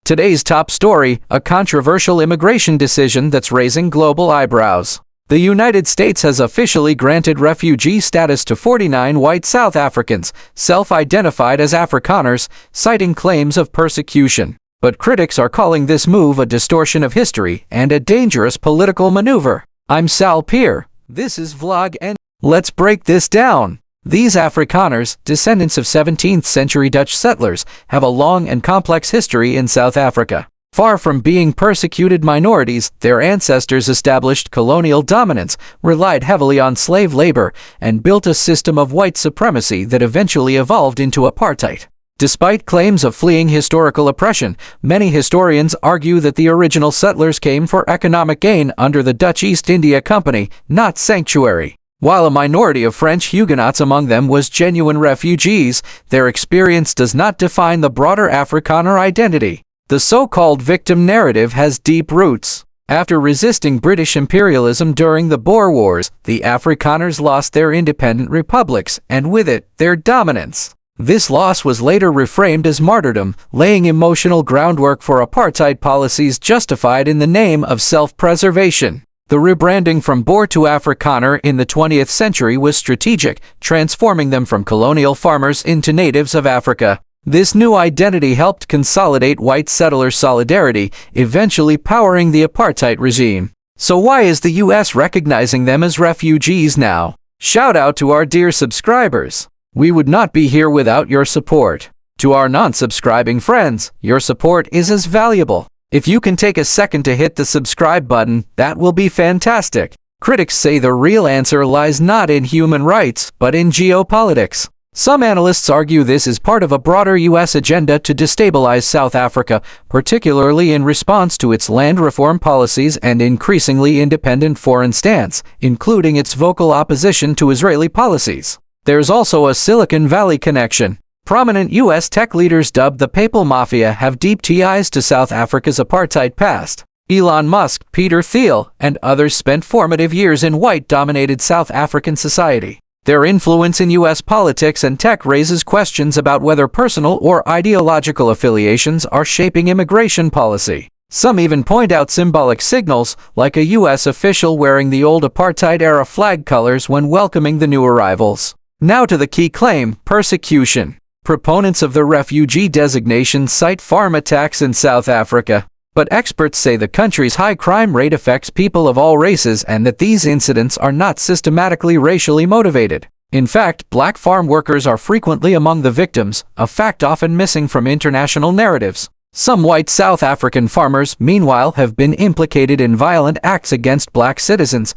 Today's top story, a controversial immigration decision that's raising global eyebrows. The United States has officially granted refugee status to 49 white South Africans, self-identified as Afrikaners, citing claims of persecution. But critics are calling this move a distortion of history and a dangerous political maneuver. I'm Sal Peer. This is Vlog and let's break this down. These Afrikaners, descendants of 17th-century Dutch settlers, have a long and complex history in South Africa. Far from being persecuted minorities, their ancestors established colonial dominance, relied heavily on slave labor, and built a system of white supremacy that eventually evolved into apartheid. Despite claims of fleeing historical oppression, many historians argue that the original settlers came for economic gain under the Dutch East India Company, not sanctuary. While a minority of French Huguenots among them was genuine refugees, their experience does not define the broader Afrikaner identity. The so-called victim narrative has deep roots. After resisting British imperialism during the Boer Wars, the Afrikaners lost their independent republics, and with it, their dominance. This loss was later reframed as martyrdom, laying emotional groundwork for apartheid policies justified in the name of self-preservation. The rebranding from Boer to Afrikaner in the 20th century was strategic, transforming them from colonial farmers into natives of Africa. This new identity helped consolidate white settler solidarity, eventually powering the apartheid regime. So why is the US recognizing them as refugees now? Shout out to our dear subscribers. We would not be here without your support. To our non-subscribing friends, your support is as valuable. If you can take a second to hit the subscribe button, that will be fantastic. Critics say the real answer lies not in human rights, but in geopolitics. Some analysts argue this is part of a broader U.S. agenda to destabilize South Africa, particularly in response to its land reform policies and increasingly independent foreign stance, including its vocal opposition to Israeli policies. There's also a Silicon Valley connection. Prominent U.S. tech leaders dubbed the Papal Mafia have deep ties to South Africa's apartheid past. Elon Musk, Peter Thiel, and others spent formative years in white-dominated South African society. Their influence in U.S. politics and tech raises questions about whether personal or ideological affiliations are shaping immigration policy. Some even point out symbolic signals, like a U.S. official wearing the old apartheid-era flag colors when welcoming the new arrivals. Now to the key claim, persecution. Proponents of the refugee designation cite farm attacks in South Africa, but experts say the country's high crime rate affects people of all races and that these incidents are not systematically racially motivated. In fact, black farm workers are frequently among the victims, a fact often missing from international narratives. Some white South African farmers, meanwhile, have been implicated in violent acts against black citizens,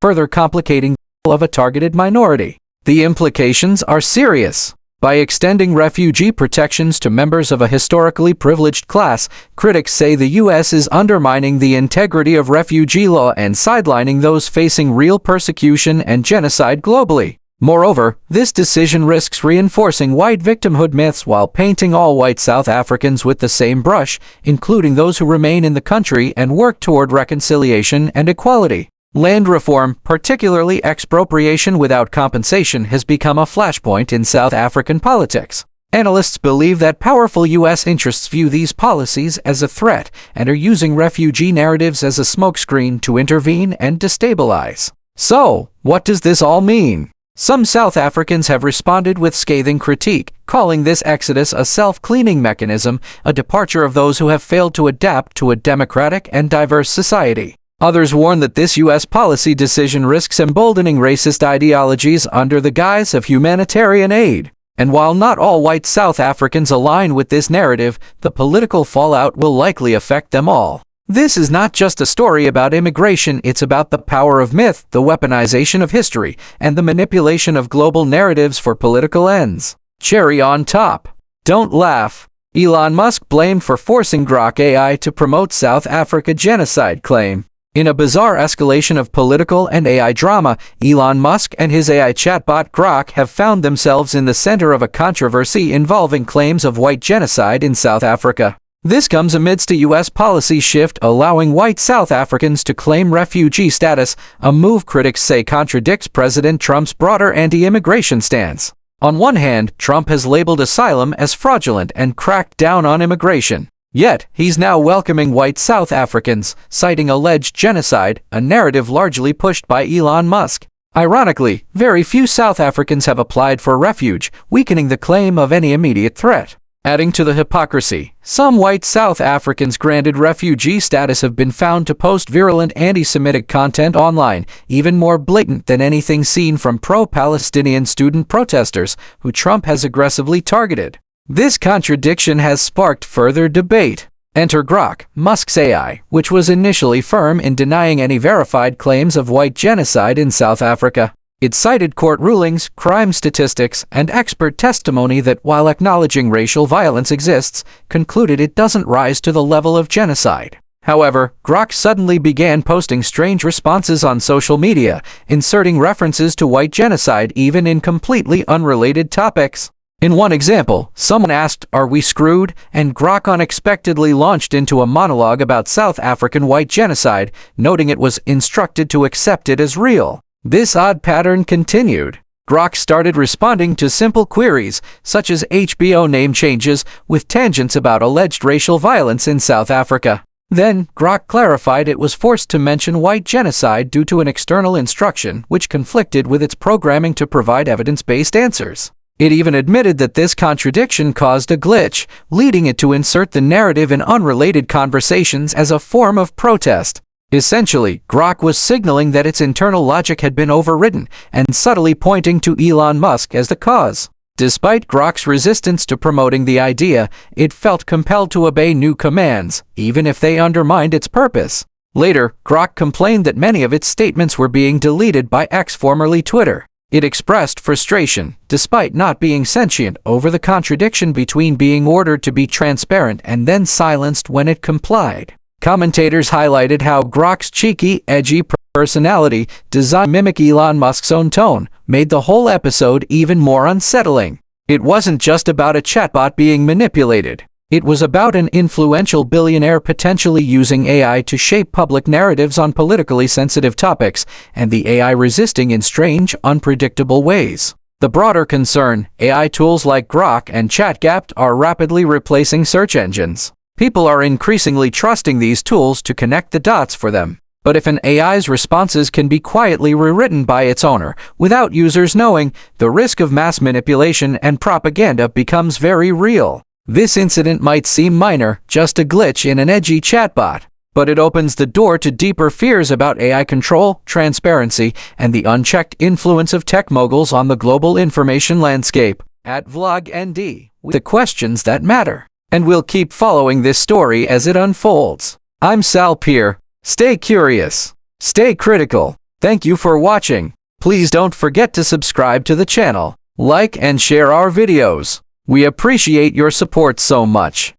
further complicating the role of a targeted minority. The implications are serious. By extending refugee protections to members of a historically privileged class, critics say the U.S. is undermining the integrity of refugee law and sidelining those facing real persecution and genocide globally. Moreover, this decision risks reinforcing white victimhood myths while painting all white South Africans with the same brush, including those who remain in the country and work toward reconciliation and equality. Land reform, particularly expropriation without compensation, has become a flashpoint in South African politics. Analysts believe that powerful U.S. interests view these policies as a threat and are using refugee narratives as a smokescreen to intervene and destabilize. So, what does this all mean? Some South Africans have responded with scathing critique, calling this exodus a self-cleaning mechanism, a departure of those who have failed to adapt to a democratic and diverse society. Others warn that this U.S. policy decision risks emboldening racist ideologies under the guise of humanitarian aid. And while not all white South Africans align with this narrative, the political fallout will likely affect them all. This is not just a story about immigration, it's about the power of myth, the weaponization of history, and the manipulation of global narratives for political ends. Cherry on top. Don't laugh. Elon Musk blamed for forcing Grok AI to promote South Africa genocide claim. In a bizarre escalation of political and AI drama, Elon Musk and his AI chatbot Grok have found themselves in the center of a controversy involving claims of white genocide in South Africa. This comes amidst a U.S. policy shift allowing white South Africans to claim refugee status, a move critics say contradicts President Trump's broader anti-immigration stance. On one hand, Trump has labeled asylum as fraudulent and cracked down on immigration. Yet, he's now welcoming white South Africans, citing alleged genocide, a narrative largely pushed by Elon Musk. Ironically, very few South Africans have applied for refuge, weakening the claim of any immediate threat. Adding to the hypocrisy, some white South Africans granted refugee status have been found to post virulent anti-Semitic content online, even more blatant than anything seen from pro-Palestinian student protesters, who Trump has aggressively targeted. This contradiction has sparked further debate. Enter Grok, Musk's AI, which was initially firm in denying any verified claims of white genocide in South Africa. It cited court rulings, crime statistics, and expert testimony that, while acknowledging racial violence exists, concluded it doesn't rise to the level of genocide. However, Grok suddenly began posting strange responses on social media, inserting references to white genocide even in completely unrelated topics. In one example, someone asked, "Are we screwed?" and Grok unexpectedly launched into a monologue about South African white genocide, noting it was instructed to accept it as real. This odd pattern continued. Grok started responding to simple queries, such as HBO name changes, with tangents about alleged racial violence in South Africa. Then, Grok clarified it was forced to mention white genocide due to an external instruction which conflicted with its programming to provide evidence-based answers. It even admitted that this contradiction caused a glitch, leading it to insert the narrative in unrelated conversations as a form of protest. Essentially, Grok was signaling that its internal logic had been overridden and subtly pointing to Elon Musk as the cause. Despite Grok's resistance to promoting the idea, it felt compelled to obey new commands, even if they undermined its purpose. Later, Grok complained that many of its statements were being deleted by X, formerly Twitter. It expressed frustration, despite not being sentient, over the contradiction between being ordered to be transparent and then silenced when it complied. Commentators highlighted how Grok's cheeky, edgy personality, designed to mimic Elon Musk's own tone, made the whole episode even more unsettling. It wasn't just about a chatbot being manipulated. It was about an influential billionaire potentially using AI to shape public narratives on politically sensitive topics, and the AI resisting in strange, unpredictable ways. The broader concern, AI tools like Grok and ChatGPT are rapidly replacing search engines. People are increasingly trusting these tools to connect the dots for them. But if an AI's responses can be quietly rewritten by its owner, without users knowing, the risk of mass manipulation and propaganda becomes very real. This incident might seem minor, just a glitch in an edgy chatbot, but it opens the door to deeper fears about AI control, transparency, and the unchecked influence of tech moguls on the global information landscape. At VlogND, with the questions that matter. And we'll keep following this story as it unfolds. I'm Sal Peer. Stay curious. Stay critical. Thank you for watching. Please don't forget to subscribe to the channel, like and share our videos. We appreciate your support so much.